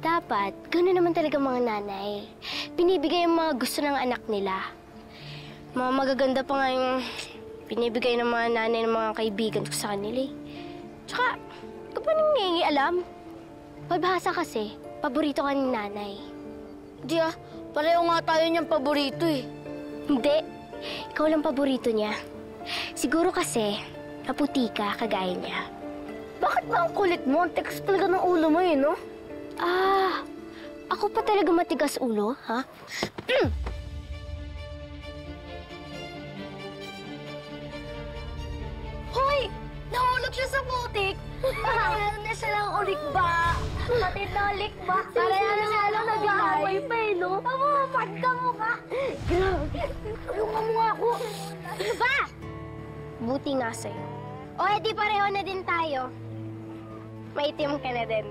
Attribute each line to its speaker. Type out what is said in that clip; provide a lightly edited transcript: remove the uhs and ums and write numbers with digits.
Speaker 1: Dapat, gano'n naman talaga mga nanay. Binibigay yung mga gusto ng anak nila. Mga magaganda pa nga yung binibigay ng mga nanay ng mga kaibigan ko sa kanila eh. Tsaka, ito pa nang alam. Palbahasa kasi, paborito ka ng nanay.
Speaker 2: Di pareho nga tayo niyang paborito eh.
Speaker 1: Hindi, ikaw lang paborito niya. Siguro kasi, naputi ka kagaya niya.
Speaker 2: Bakit ba ang kulit mo? Ang tigas talaga ng ulo mo eh, no?
Speaker 1: Ako pa talaga matigas ulo, ha?
Speaker 2: Hoy! Nahulog siya sa butik! Meron na siya ng ulik ba? Patid na ulik ba? Pareha na siya lang nag-aaway pa eh, no? Amo, pagka mo ka! Grabe! Tulungan mo ako!
Speaker 1: Ano ba? Buti nga sa'yo. O, edi pareho na din tayo. Maitim ka na din.